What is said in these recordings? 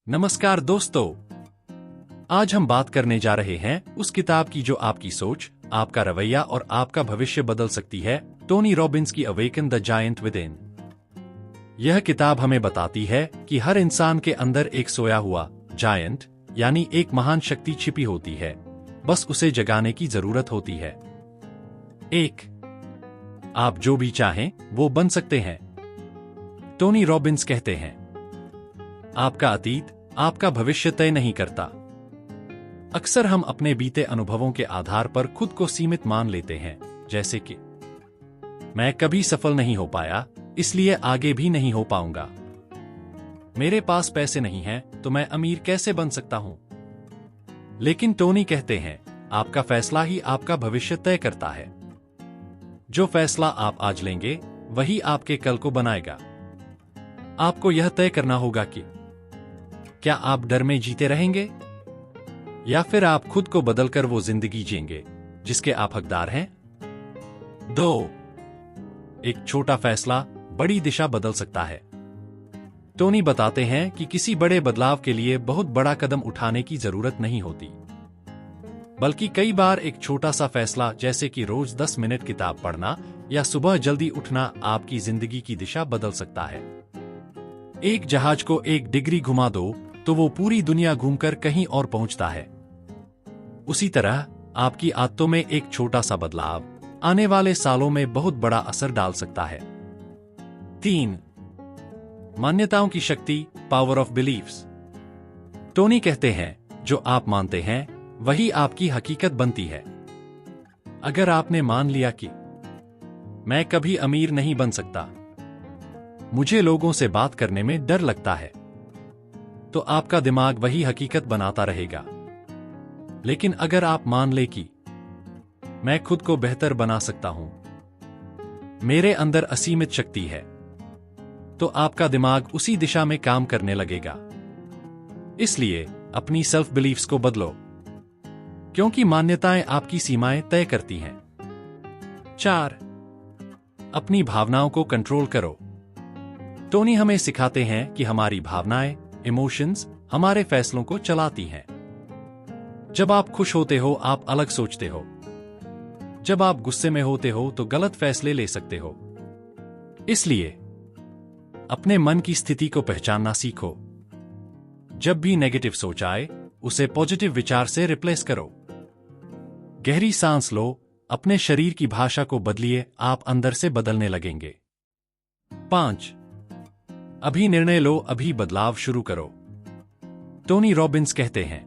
नमस्कार दोस्तों, आज हम बात करने जा रहे हैं उस किताब की जो आपकी सोच, आपका रवैया और आपका भविष्य बदल सकती है। टोनी रॉबिन्स की awaken the giant with in. यह किताब हमें बताती है कि हर इंसान के अंदर एक सोया हुआ जायंट यानी एक महान शक्ति छिपी होती है, बस उसे जगाने की जरूरत होती है। आप जो भी चाहें वो बन सकते हैं। टोनी रॉबिन्स कहते हैं, आपका अतीत आपका भविष्य तय नहीं करता। अक्सर हम अपने बीते अनुभवों के आधार पर खुद को सीमित मान लेते हैं, जैसे कि मैं कभी सफल नहीं हो पाया, इसलिए आगे भी नहीं हो पाऊंगा। मेरे पास पैसे नहीं हैं, तो मैं अमीर कैसे बन सकता हूं? लेकिन टोनी कहते हैं, आपका फैसला ही आपका भविष्य तय करता है। जो फैसला आप आज लेंगे, वही आपके कल को बनाएगा। आपको यह तय करना होगा कि क्या आप डर में जीते रहेंगे या फिर आप खुद को बदलकर वो जिंदगी जिएंगे जिसके आप हकदार हैं। 2. एक छोटा फैसला बड़ी दिशा बदल सकता है। टोनी बताते हैं कि किसी बड़े बदलाव के लिए बहुत बड़ा कदम उठाने की जरूरत नहीं होती, बल्कि कई बार एक छोटा सा फैसला जैसे कि रोज 10 मिनट किताब पढ़ना या सुबह जल्दी उठना आपकी जिंदगी की दिशा बदल सकता है। एक जहाज को 1 डिग्री घुमा दो तो वो पूरी दुनिया घूमकर कहीं और पहुंचता है। उसी तरह आपकी आदतों में एक छोटा सा बदलाव आने वाले सालों में बहुत बड़ा असर डाल सकता है। 3. मान्यताओं की शक्ति, पावर ऑफ बिलीव्स। टोनी कहते हैं, जो आप मानते हैं वही आपकी हकीकत बनती है। अगर आपने मान लिया कि मैं कभी अमीर नहीं बन सकता, मुझे लोगों से बात करने में डर लगता है, तो आपका दिमाग वही हकीकत बनाता रहेगा। लेकिन अगर आप मान ले कि मैं खुद को बेहतर बना सकता हूं, मेरे अंदर असीमित शक्ति है, तो आपका दिमाग उसी दिशा में काम करने लगेगा। इसलिए अपनी सेल्फ बिलीफ्स को बदलो, क्योंकि मान्यताएं आपकी सीमाएं तय करती हैं। 4. अपनी भावनाओं को कंट्रोल करो। टोनी हमें सिखाते हैं कि हमारी भावनाएं, इमोशंस हमारे फैसलों को चलाती हैं। जब आप खुश होते हो आप अलग सोचते हो, जब आप गुस्से में होते हो तो गलत फैसले ले सकते हो। इसलिए अपने मन की स्थिति को पहचानना सीखो। जब भी नेगेटिव सोच आए, उसे पॉजिटिव विचार से रिप्लेस करो। गहरी सांस लो, अपने शरीर की भाषा को बदलिए, आप अंदर से बदलने लगेंगे। 5. अभी निर्णय लो, अभी बदलाव शुरू करो। टोनी रॉबिन्स कहते हैं,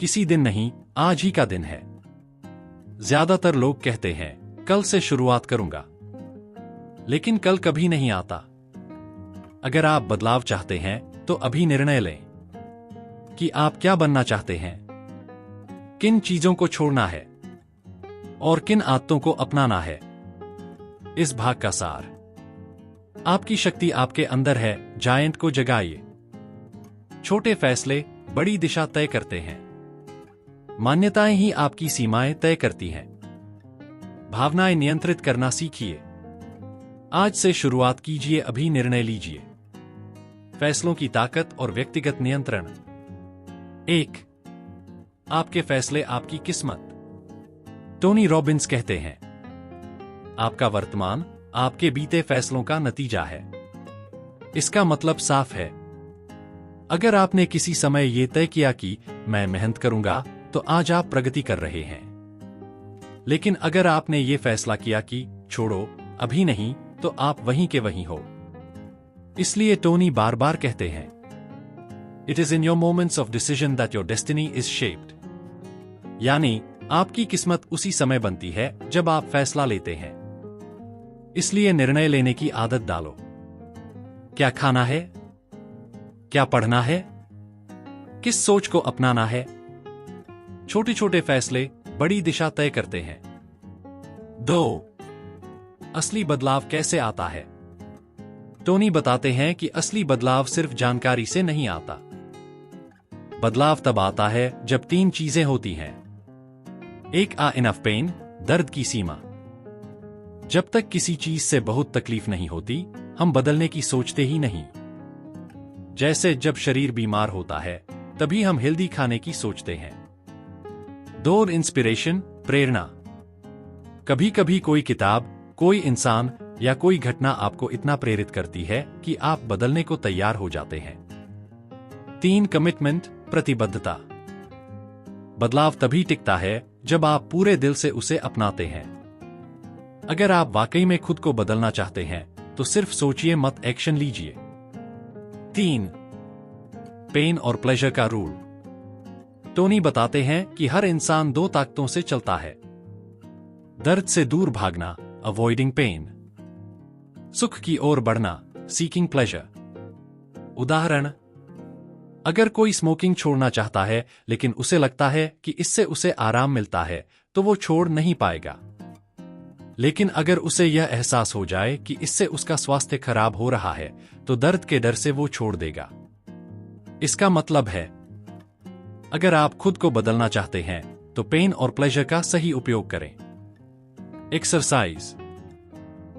किसी दिन नहीं, आज ही का दिन है। ज्यादातर लोग कहते हैं, कल से शुरुआत करूंगा, लेकिन कल कभी नहीं आता। अगर आप बदलाव चाहते हैं तो अभी निर्णय लें कि आप क्या बनना चाहते हैं, किन चीजों को छोड़ना है और किन आदतों को अपनाना है। इस भाग का सार, आपकी शक्ति आपके अंदर है, जायंट को जगाइए। छोटे फैसले बड़ी दिशा तय करते हैं। मान्यताएं ही आपकी सीमाएं तय करती हैं। भावनाएं नियंत्रित करना सीखिए। आज से शुरुआत कीजिए, अभी निर्णय लीजिए। फैसलों की ताकत और व्यक्तिगत नियंत्रण। 1. आपके फैसले आपकी किस्मत। टोनी रॉबिन्स कहते हैं, आपका वर्तमान आपके बीते फैसलों का नतीजा है। इसका मतलब साफ है। अगर आपने किसी समय यह तय किया कि मैं मेहनत करूंगा, तो आज आप प्रगति कर रहे हैं। लेकिन अगर आपने ये फैसला किया कि छोड़ो, अभी नहीं, तो आप वहीं के वहीं हो। इसलिए टोनी बार बार कहते हैं, it is in your moments of decision that your destiny is shaped. यानी आपकी किस्मत उसी समय बनती है जब आप फैसला लेते हैं। इसलिए निर्णय लेने की आदत डालो। क्या खाना है, क्या पढ़ना है, किस सोच को अपनाना है। छोटे छोटे फैसले बड़ी दिशा तय करते हैं। 2. असली बदलाव कैसे आता है। टोनी बताते हैं कि असली बदलाव सिर्फ जानकारी से नहीं आता। बदलाव तब आता है जब 3 चीजें होती हैं। 1. इनफ पेन, दर्द की सीमा। जब तक किसी चीज से बहुत तकलीफ नहीं होती, हम बदलने की सोचते ही नहीं। जैसे जब शरीर बीमार होता है तभी हम हेल्दी खाने की सोचते हैं। 2 इंस्पिरेशन, प्रेरणा। कभी कभी कोई किताब, कोई इंसान या कोई घटना आपको इतना प्रेरित करती है कि आप बदलने को तैयार हो जाते हैं। 3 कमिटमेंट, प्रतिबद्धता। बदलाव तभी टिकता है जब आप पूरे दिल से उसे अपनाते हैं। अगर आप वाकई में खुद को बदलना चाहते हैं तो सिर्फ सोचिए मत, एक्शन लीजिए। 3 पेन और प्लेजर का रूल। टोनी बताते हैं कि हर इंसान 2 ताकतों से चलता है। दर्द से दूर भागना, अवॉइडिंग पेन। सुख की ओर बढ़ना, सीकिंग प्लेजर। उदाहरण, अगर कोई स्मोकिंग छोड़ना चाहता है लेकिन उसे लगता है कि इससे उसे आराम मिलता है तो वो छोड़ नहीं पाएगा। लेकिन अगर उसे यह एहसास हो जाए कि इससे उसका स्वास्थ्य खराब हो रहा है तो दर्द के डर से वो छोड़ देगा। इसका मतलब है, अगर आप खुद को बदलना चाहते हैं तो पेन और प्लेजर का सही उपयोग करें। एक्सरसाइज।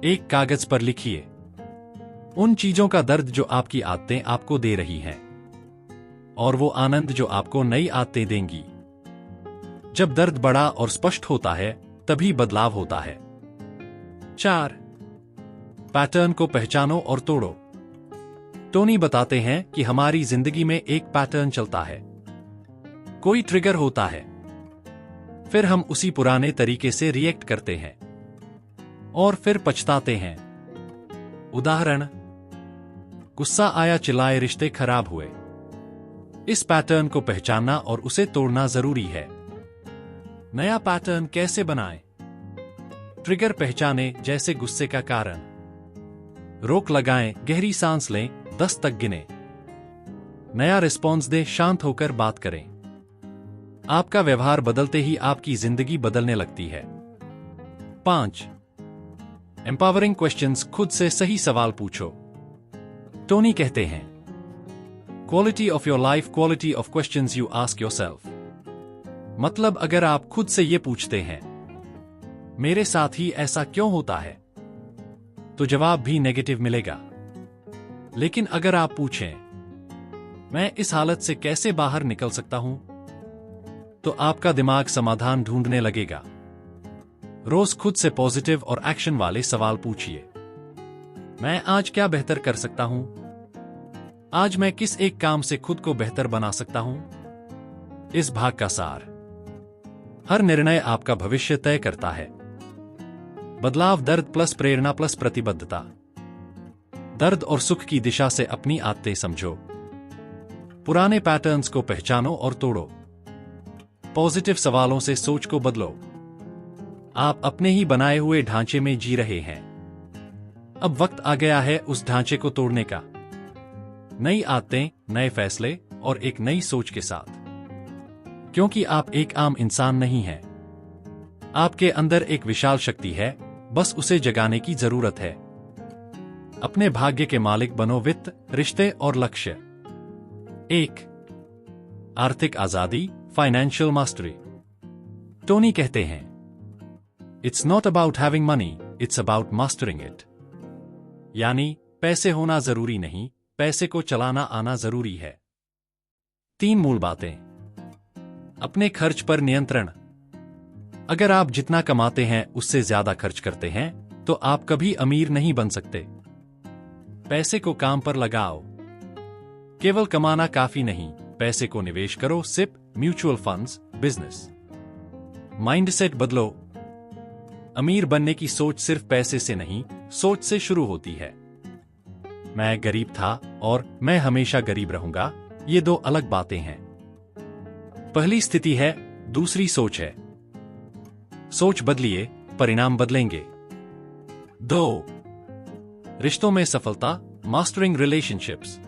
एक कागज पर लिखिए उन चीजों का दर्द जो आपकी आदतें आपको दे रही हैं और वो आनंद जो आपको नई आदतें देंगी। जब दर्द बड़ा और स्पष्ट होता है तभी बदलाव होता है। 4 पैटर्न को पहचानो और तोड़ो। टोनी बताते हैं कि हमारी जिंदगी में एक पैटर्न चलता है। कोई ट्रिगर होता है, फिर हम उसी पुराने तरीके से रिएक्ट करते हैं और फिर पछताते हैं। उदाहरण, गुस्सा आया, चिल्लाए, रिश्ते खराब हुए। इस पैटर्न को पहचानना और उसे तोड़ना जरूरी है। नया पैटर्न कैसे बनाएं? ट्रिगर पहचाने, जैसे गुस्से का कारण। रोक लगाएं, गहरी सांस लें, 10 तक गिने। नया रिस्पॉन्स दे, शांत होकर बात करें। आपका व्यवहार बदलते ही आपकी जिंदगी बदलने लगती है। 5 एम्पावरिंग क्वेश्चंस, खुद से सही सवाल पूछो। टोनी कहते हैं, quality of your life, quality of questions you ask yourself. मतलब अगर आप खुद से ये पूछते हैं, मेरे साथ ही ऐसा क्यों होता है, तो जवाब भी नेगेटिव मिलेगा। लेकिन अगर आप पूछें, मैं इस हालत से कैसे बाहर निकल सकता हूं, तो आपका दिमाग समाधान ढूंढने लगेगा। रोज खुद से पॉजिटिव और एक्शन वाले सवाल पूछिए। मैं आज क्या बेहतर कर सकता हूं? आज मैं किस एक काम से खुद को बेहतर बना सकता हूं? इस भाग का सार, हर निर्णय आपका भविष्य तय करता है। बदलाव, दर्द प्लस प्रेरणा प्लस प्रतिबद्धता। दर्द और सुख की दिशा से अपनी आदतें समझो। पुराने पैटर्न्स को पहचानो और तोड़ो। पॉजिटिव सवालों से सोच को बदलो। आप अपने ही बनाए हुए ढांचे में जी रहे हैं। अब वक्त आ गया है उस ढांचे को तोड़ने का। नई आदतें, नए फैसले और एक नई सोच के साथ। क्योंकि आप एक आम इंसान नहीं हैं। आपके अंदर एक विशाल शक्ति है, बस उसे जगाने की जरूरत है। अपने भाग्य के मालिक बनो। वित्त, रिश्ते और लक्ष्य। 1 आर्थिक आजादी, फाइनेंशियल मास्टरी। टोनी कहते हैं, it's not about having money, it's about mastering it. यानी पैसे होना जरूरी नहीं, पैसे को चलाना आना जरूरी है। 3 मूल बातें। अपने खर्च पर नियंत्रण। अगर आप जितना कमाते हैं उससे ज्यादा खर्च करते हैं तो आप कभी अमीर नहीं बन सकते। पैसे को काम पर लगाओ। केवल कमाना काफी नहीं, पैसे को निवेश करो। SIP, mutual funds, business. Mindset बदलो। अमीर बनने की सोच सिर्फ पैसे से नहीं, सोच से शुरू होती है। मैं गरीब था और मैं हमेशा गरीब रहूंगा, ये 2 अलग बातें हैं। पहली स्थिति है, दूसरी सोच है। सोच बदलिए, परिणाम बदलेंगे। 2 रिश्तों में सफलता, मास्टरिंग रिलेशनशिप्स।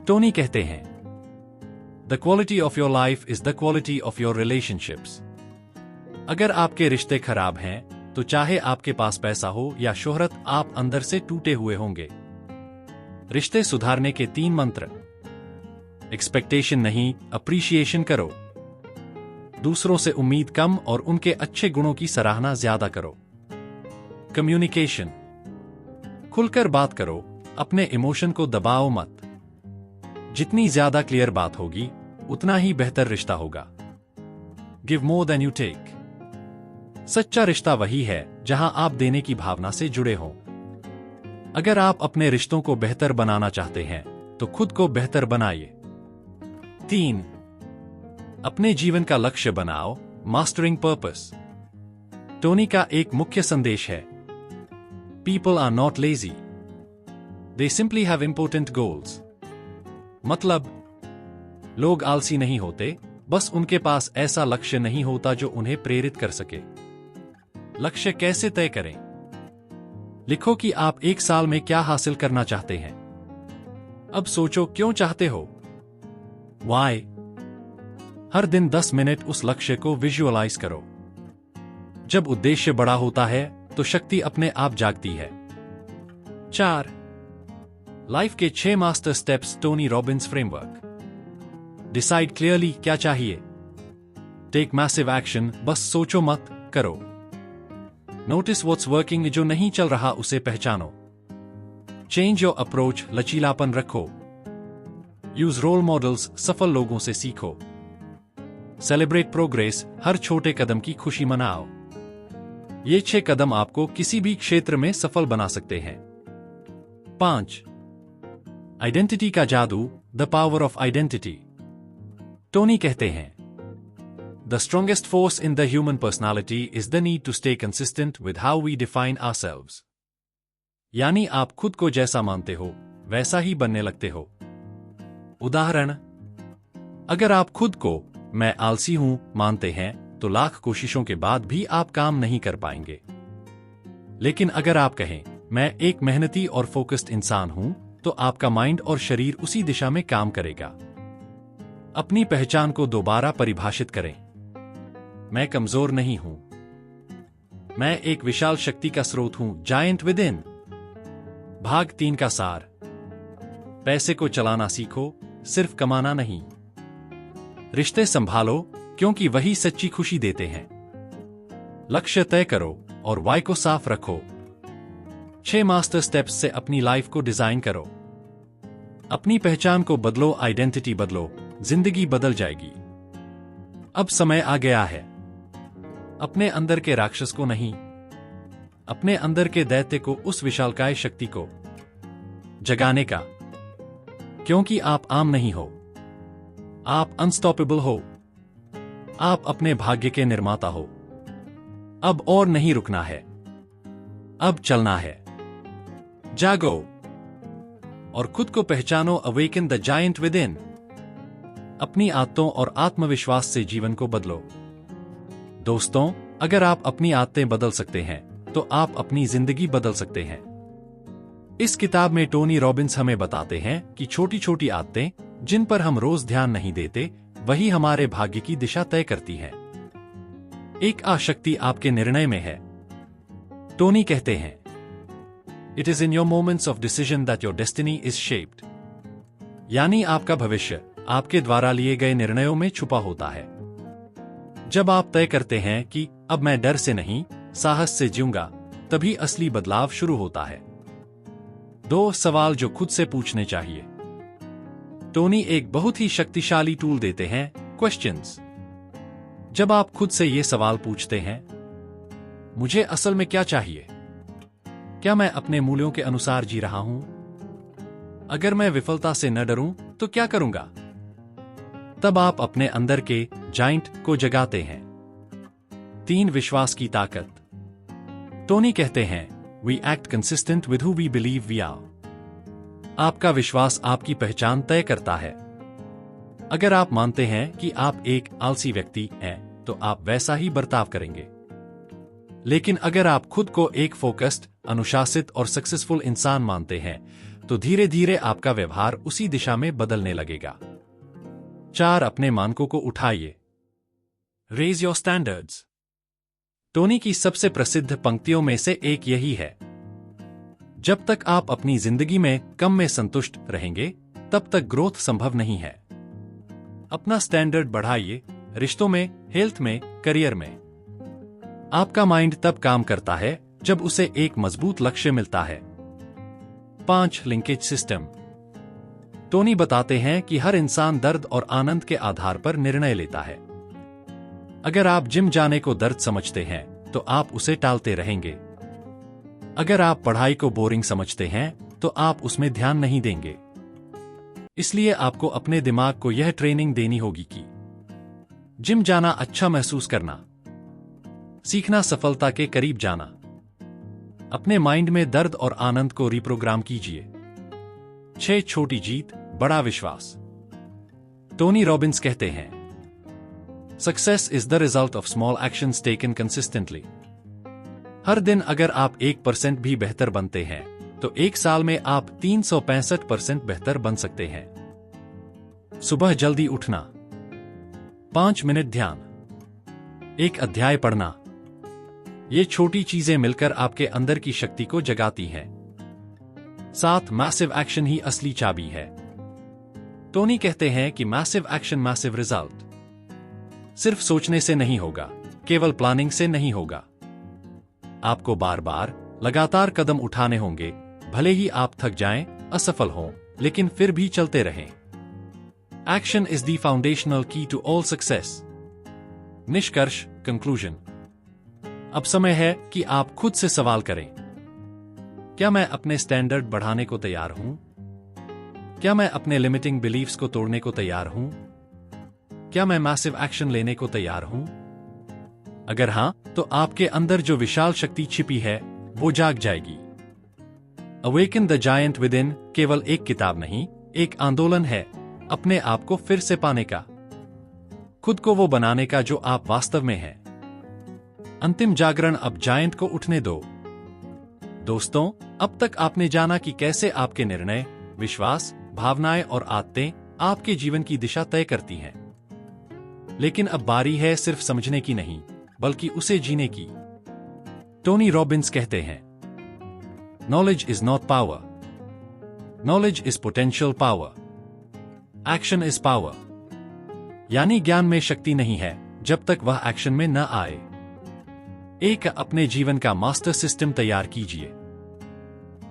टोनी कहते हैं, the quality of your life is the quality of your relationships. अगर आपके रिश्ते खराब हैं तो चाहे आपके पास पैसा हो या शोहरत, आप अंदर से टूटे हुए होंगे। रिश्ते सुधारने के 3 मंत्र। एक्सपेक्टेशन नहीं, अप्रिशिएशन करो। दूसरों से उम्मीद कम और उनके अच्छे गुणों की सराहना ज्यादा करो। कम्युनिकेशन, खुलकर बात करो, अपने इमोशन को दबाओ मत। जितनी ज्यादा क्लियर बात होगी उतना ही बेहतर रिश्ता होगा। Give more than you take. सच्चा रिश्ता वही है जहां आप देने की भावना से जुड़े हों। अगर आप अपने रिश्तों को बेहतर बनाना चाहते हैं तो खुद को बेहतर बनाइए। 3. अपने जीवन का लक्ष्य बनाओ, मास्टरिंग पर्पस। टोनी का एक मुख्य संदेश है, people are not lazy, they simply have important goals. मतलब, लोग आलसी नहीं होते, बस उनके पास ऐसा लक्ष्य नहीं होता जो उन्हें प्रेरित कर सके। लक्ष्य कैसे तय करें? लिखो कि आप 1 साल में क्या हासिल करना चाहते हैं। अब सोचो क्यों चाहते हो। Why? हर दिन 10 मिनट उस लक्ष्य को विजुअलाइज करो। जब उद्देश्य बड़ा होता है तो शक्ति अपने आप जागती है। 4. लाइफ के 6 master steps, Tony Robbins framework. Decide clearly क्या चाहिए। टेक मैसिव एक्शन, बस सोचो मत, करो। नोटिस व्हाट्स वर्किंग, जो नहीं चल रहा उसे पहचानो। चेंज योर अप्रोच, लचीलापन रखो। यूज रोल मॉडल्स, सफल लोगों से सीखो। सेलिब्रेट प्रोग्रेस, हर छोटे कदम की खुशी मनाओ। ये 6 कदम आपको किसी भी क्षेत्र में सफल बना सकते हैं। 5. आइडेंटिटी का जादू, the power of identity. Tony कहते हैं, The strongest force in the human personality is the need to stay consistent with how we define ourselves. यानी आप खुद को जैसा मानते हो वैसा ही बनने लगते हो। उदाहरण, अगर आप खुद को मैं आलसी हूं मानते हैं तो लाख कोशिशों के बाद भी आप काम नहीं कर पाएंगे। लेकिन अगर आप कहें मैं एक मेहनती और फोकस्ड इंसान हूं तो आपका माइंड और शरीर उसी दिशा में काम करेगा। अपनी पहचान को दोबारा परिभाषित करें। मैं कमजोर नहीं हूं, मैं एक विशाल शक्ति का स्रोत हूं, जायंट विद इन। भाग 3 का सार, पैसे को चलाना सीखो, सिर्फ कमाना नहीं। रिश्ते संभालो क्योंकि वही सच्ची खुशी देते हैं। लक्ष्य तय करो और वाई को साफ रखो। 6 मास्टर स्टेप्स से अपनी लाइफ को डिजाइन करो। अपनी पहचान को बदलो, आइडेंटिटी बदलो, जिंदगी बदल जाएगी। अब समय आ गया है अपने अंदर के राक्षस को नहीं, अपने अंदर के दैत्य को, उस विशालकाय शक्ति को जगाने का। क्योंकि आप आम नहीं हो, आप अनस्टॉपेबल हो। आप अपने भाग्य के निर्माता हो। अब और नहीं रुकना है, अब चलना है। जागो और खुद को पहचानो, awaken the giant with in. अपनी आदतों और आत्मविश्वास से जीवन को बदलो। दोस्तों, अगर आप अपनी आदतें बदल सकते हैं तो आप अपनी जिंदगी बदल सकते हैं। इस किताब में टोनी रॉबिन्स हमें बताते हैं कि छोटी छोटी आदतें जिन पर हम रोज ध्यान नहीं देते वही हमारे भाग्य की दिशा तय करती हैं। एक आशक्ति आपके निर्णय में है। टोनी कहते हैं, it is in your moments of decision that your destiny is shaped. यानी आपका भविष्य आपके द्वारा लिए गए निर्णयों में छुपा होता है। जब आप तय करते हैं कि अब मैं डर से नहीं, साहस से जीऊंगा, तभी असली बदलाव शुरू होता है। 2 सवाल जो खुद से पूछने चाहिए। टोनी एक बहुत ही शक्तिशाली टूल देते हैं, क्वेश्चंस। जब आप खुद से ये सवाल पूछते हैं, मुझे असल में क्या चाहिए? क्या मैं अपने मूल्यों के अनुसार जी रहा हूं? अगर मैं विफलता से न डरूं तो क्या करूंगा? तब आप अपने अंदर के जाइंट को जगाते हैं। 3 विश्वास की ताकत। टोनी कहते हैं, we act consistent with who we believe we are. आपका विश्वास आपकी पहचान तय करता है। अगर आप मानते हैं कि आप एक आलसी व्यक्ति हैं तो आप वैसा ही बर्ताव करेंगे। लेकिन अगर आप खुद को एक फोकस्ड, अनुशासित और सक्सेसफुल इंसान मानते हैं तो धीरे धीरे आपका व्यवहार उसी दिशा में बदलने लगेगा। 4 अपने मानकों को उठाइए। Raise your standards. टोनी की सबसे प्रसिद्ध पंक्तियों में से एक यही है, जब तक आप अपनी जिंदगी में कम में संतुष्ट रहेंगे तब तक ग्रोथ संभव नहीं है। अपना स्टैंडर्ड बढ़ाइए, रिश्तों में, हेल्थ में, करियर में। आपका माइंड तब काम करता है जब उसे एक मजबूत लक्ष्य मिलता है। 5 लिंकेज सिस्टम। टोनी बताते हैं कि हर इंसान दर्द और आनंद के आधार पर निर्णय लेता है। अगर आप जिम जाने को दर्द समझते हैं तो आप उसे टालते रहेंगे। अगर आप पढ़ाई को बोरिंग समझते हैं तो आप उसमें ध्यान नहीं देंगे। इसलिए आपको अपने दिमाग को यह ट्रेनिंग देनी होगी कि जिम जाना अच्छा महसूस करना, सीखना सफलता के करीब जाना। अपने माइंड में दर्द और आनंद को रिप्रोग्राम कीजिए। 6 छोटी जीत, बड़ा विश्वास। टोनी रॉबिन्स कहते हैं, success is the result of small actions taken consistently. हर दिन अगर आप 1% भी बेहतर बनते हैं तो 1 साल में आप 365% बेहतर बन सकते हैं। सुबह जल्दी उठना, 5 मिनट ध्यान, 1 अध्याय पढ़ना। ये छोटी चीजें मिलकर आपके अंदर की शक्ति को जगाती हैं। 7 मैसिव एक्शन ही असली चाबी है। टोनी कहते हैं कि मैसिव एक्शन मैसिव रिजल्ट। सिर्फ सोचने से नहीं होगा, केवल प्लानिंग से नहीं होगा। आपको बार बार लगातार कदम उठाने होंगे, भले ही आप थक जाएं, असफल हों, लेकिन फिर भी चलते रहें। एक्शन इज द फाउंडेशनल की टू ऑल सक्सेस। निष्कर्ष, कंक्लूजन। अब समय है कि आप खुद से सवाल करें, क्या मैं अपने स्टैंडर्ड बढ़ाने को तैयार हूं? क्या मैं अपने लिमिटिंग बिलीफ्स को तोड़ने को तैयार हूं? क्या मैं मैसिव एक्शन लेने को तैयार हूं? अगर हां, तो आपके अंदर जो विशाल शक्ति छिपी है वो जाग जाएगी। Awaken the giant with in केवल एक किताब नहीं, एक आंदोलन है अपने आप को फिर से पाने का, खुद को वो बनाने का जो आप वास्तव में हैं। अंतिम जागरण, अब जायंट को उठने दो। दोस्तों, अब तक आपने जाना कि कैसे आपके निर्णय, विश्वास, भावनाएं और आदतें आपके जीवन की दिशा तय करती हैं। लेकिन अब बारी है सिर्फ समझने की नहीं, बल्कि उसे जीने की। टोनी रॉबिन्स कहते हैं, knowledge is not power, knowledge is potential power, action is power. यानी ज्ञान में शक्ति नहीं है जब तक वह एक्शन में न आए। एक अपने जीवन का मास्टर सिस्टम तैयार कीजिए।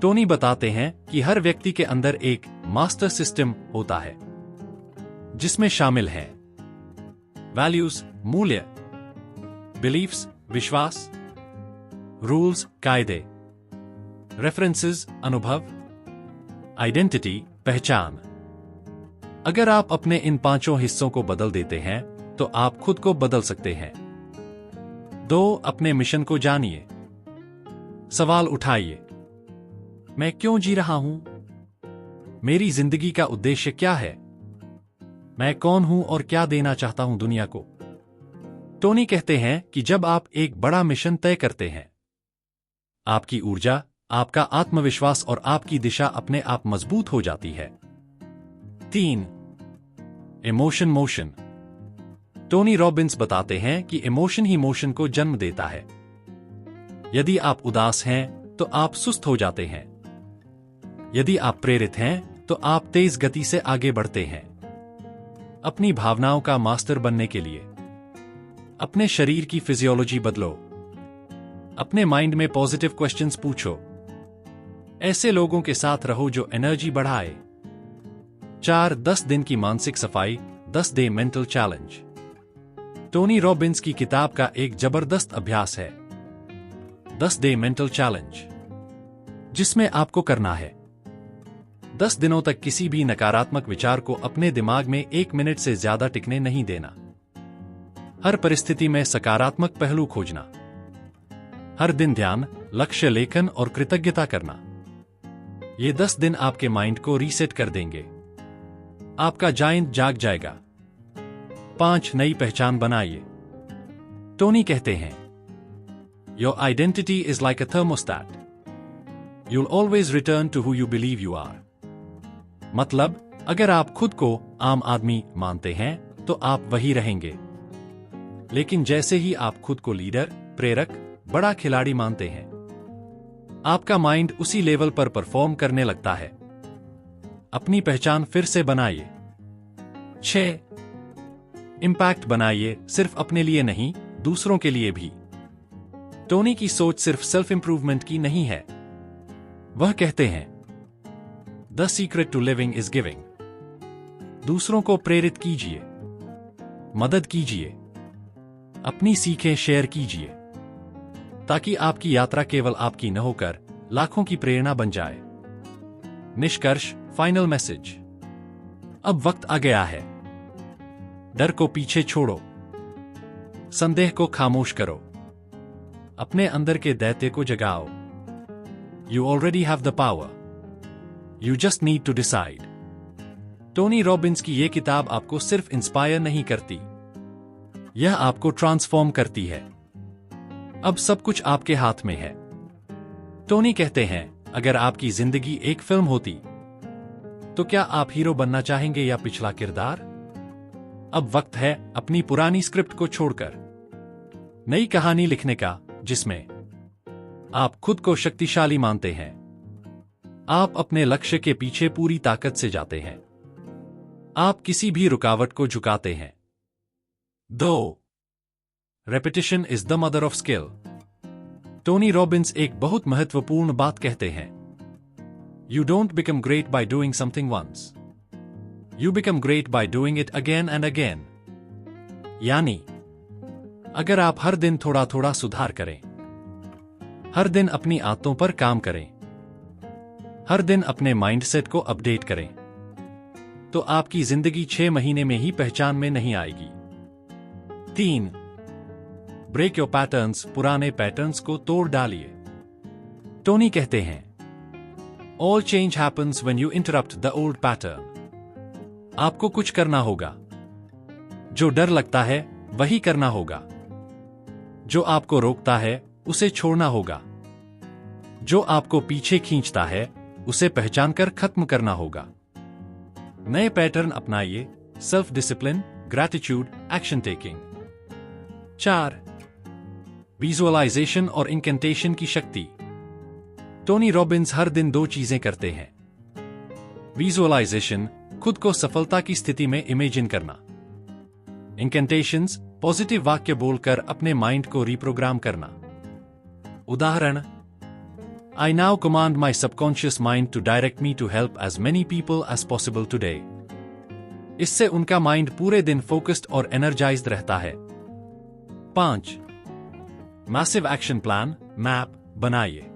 टोनी बताते हैं कि हर व्यक्ति के अंदर एक मास्टर सिस्टम होता है, जिसमें शामिल हैं वैल्यूज, मूल्य, बिलीफ्स, विश्वास, रूल्स, कायदे, रेफरेंसेस, अनुभव, आइडेंटिटी, पहचान। अगर आप अपने इन 5 हिस्सों को बदल देते हैं तो आप खुद को बदल सकते हैं। 2, अपने मिशन को जानिए। सवाल उठाइए, मैं क्यों जी रहा हूं? मेरी जिंदगी का उद्देश्य क्या है? मैं कौन हूं और क्या देना चाहता हूं दुनिया को? टोनी कहते हैं कि जब आप एक बड़ा मिशन तय करते हैं, आपकी ऊर्जा, आपका आत्मविश्वास और आपकी दिशा अपने आप मजबूत हो जाती है। 3, इमोशन मोशन। टोनी रॉबिन्स बताते हैं कि इमोशन ही मोशन को जन्म देता है। यदि आप उदास हैं तो आप सुस्त हो जाते हैं। यदि आप प्रेरित हैं तो आप तेज गति से आगे बढ़ते हैं। अपनी भावनाओं का मास्टर बनने के लिए अपने शरीर की फिजियोलॉजी बदलो। अपने माइंड में पॉजिटिव क्वेश्चंस पूछो। ऐसे लोगों के साथ रहो जो एनर्जी बढ़ाए। 4, 10 दिन की मानसिक सफाई, 10 day mental challenge. Tony Robbins की किताब का एक जबरदस्त अभ्यास है 10 डे मेंटल चैलेंज, जिसमें आपको करना है 10 दिनों तक किसी भी नकारात्मक विचार को अपने दिमाग में 1 मिनट से ज्यादा टिकने नहीं देना। हर परिस्थिति में सकारात्मक पहलू खोजना। हर दिन ध्यान, लक्ष्य लेखन और कृतज्ञता करना। ये 10 दिन आपके माइंड को रीसेट कर देंगे। आपका जायंट जाग जाएगा। 5, नई पहचान बनाइए। टोनी कहते हैं, your identity is like a thermostat, you'll always return to who you believe you are. मतलब, अगर आप खुद को आम आदमी मानते हैं तो आप वही रहेंगे। लेकिन जैसे ही आप खुद को लीडर, प्रेरक, बड़ा खिलाड़ी मानते हैं, आपका माइंड उसी लेवल पर परफॉर्म करने लगता है। अपनी पहचान फिर से बनाइए। 6, इंपैक्ट बनाइए, सिर्फ अपने लिए नहीं, दूसरों के लिए भी। टोनी की सोच सिर्फ सेल्फ इंप्रूवमेंट की नहीं है। वह कहते हैं, the secret to living is giving. दूसरों को प्रेरित कीजिए, मदद कीजिए, अपनी सीखें शेयर कीजिए, ताकि आपकी यात्रा केवल आपकी न होकर लाखों की प्रेरणा बन जाए। निष्कर्ष, फाइनल मैसेज। अब वक्त आ गया है। डर को पीछे छोड़ो, संदेह को खामोश करो, अपने अंदर के दैत्य को जगाओ। You already have the power. You just need to decide. Tony Robbins की यह किताब आपको सिर्फ इंस्पायर नहीं करती, यह आपको ट्रांसफॉर्म करती है। अब सब कुछ आपके हाथ में है। टोनी कहते हैं, अगर आपकी जिंदगी एक फिल्म होती, तो क्या आप हीरो बनना चाहेंगे या पिछला किरदार? अब वक्त है अपनी पुरानी स्क्रिप्ट को छोड़कर नई कहानी लिखने का, जिसमें आप खुद को शक्तिशाली मानते हैं। आप अपने लक्ष्य के पीछे पूरी ताकत से जाते हैं। आप किसी भी रुकावट को झुकाते हैं। 2. Repetition is the mother of skill. Tony Robbins एक बहुत महत्वपूर्ण बात कहते हैं। You don't become great by doing something once. You become great by doing it again and again. यानी, अगर आप हर दिन थोड़ा थोड़ा सुधार करें, हर दिन अपनी आदतों पर काम करें, हर दिन अपने माइंडसेट को अपडेट करें, तो आपकी जिंदगी 6 महीने में ही पहचान में नहीं आएगी। 3. ब्रेक योर पैटर्न्स, पुराने पैटर्न्स को तोड़ डालिए। टोनी कहते हैं, all change happens when you interrupt the old pattern. आपको कुछ करना होगा। जो डर लगता है वही करना होगा। जो आपको रोकता है उसे छोड़ना होगा। जो आपको पीछे खींचता है उसे पहचानकर खत्म करना होगा। नए पैटर्न अपनाइए, self discipline, gratitude, action taking. 4. Visualisation और इंकेंटेशन की शक्ति। टोनी रॉबिन्स हर दिन 2 चीजें करते हैं। विजुअलाइजेशन, खुद को सफलता की स्थिति में इमेजिन करना। इंकेंटेशंस, पॉजिटिव वाक्य बोलकर अपने माइंड को रिप्रोग्राम करना। उदाहरण, I now command my subconscious mind to direct me to help as many people as possible today. इससे उनका माइंड पूरे दिन फोकस्ड और एनर्जाइज्ड रहता है। 5. मैसिव एक्शन प्लान, मैप बनाइए।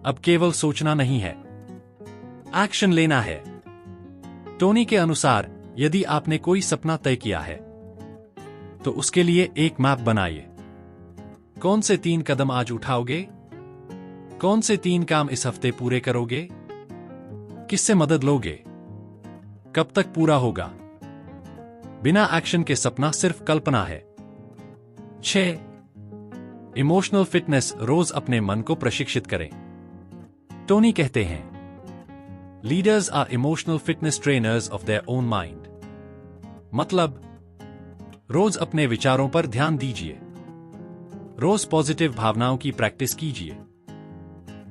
अब केवल सोचना नहीं है, एक्शन लेना है। टोनी के अनुसार, यदि आपने कोई सपना तय किया है, तो उसके लिए एक मैप बनाइए। कौन से 3 कदम आज उठाओगे? कौन से 3 काम इस हफ्ते पूरे करोगे? किससे मदद लोगे? कब तक पूरा होगा? बिना एक्शन के सपना सिर्फ कल्पना है। 6. इमोशनल फिटनेस, रोज अपने मन को प्रशिक्षित करें। टोनी कहते हैं, leaders are emotional fitness trainers of their own mind. मतलब, रोज अपने विचारों पर ध्यान दीजिए। रोज पॉजिटिव भावनाओं की प्रैक्टिस कीजिए।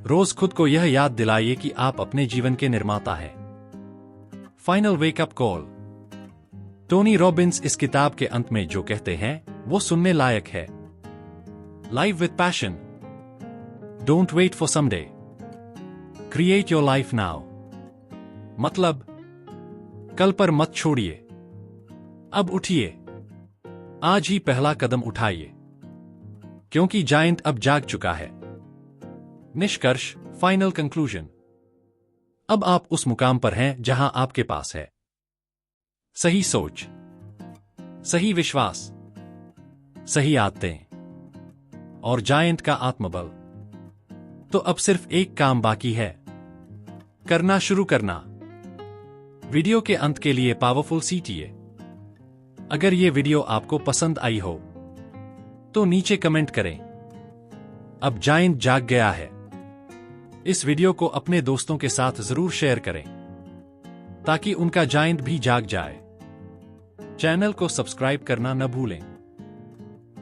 रोज खुद को यह याद दिलाइए कि आप अपने जीवन के निर्माता हैं। Final wake up call. Tony Robbins इस किताब के अंत में जो कहते हैं वो सुनने लायक है। Live with passion, don't wait for someday, create your life now. मतलब, कल पर मत छोड़िए, अब उठिए, आज ही पहला कदम उठाइए, क्योंकि जायंट अब जाग चुका है। निष्कर्ष, फाइनल कंक्लूजन। अब आप उस मुकाम पर हैं जहां आपके पास है सही सोच, सही विश्वास, सही आदतें और जायंट का आत्मबल। तो अब सिर्फ एक काम बाकी है, करना शुरू करना। वीडियो के अंत के लिए पावरफुल सीटिए। अगर ये वीडियो आपको पसंद आई हो तो नीचे कमेंट करें, अब जायंट जाग गया है। इस वीडियो को अपने दोस्तों के साथ जरूर शेयर करें ताकि उनका जायंट भी जाग जाए। चैनल को सब्सक्राइब करना न भूलें,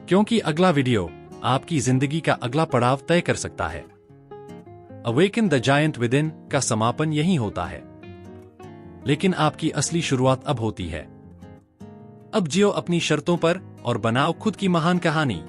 क्योंकि अगला वीडियो आपकी जिंदगी का अगला पड़ाव तय कर सकता है। Awaken the giant with in का समापन यही होता है, लेकिन आपकी असली शुरुआत अब होती है। अब जियो अपनी शर्तों पर और बनाओ खुद की महान कहानी।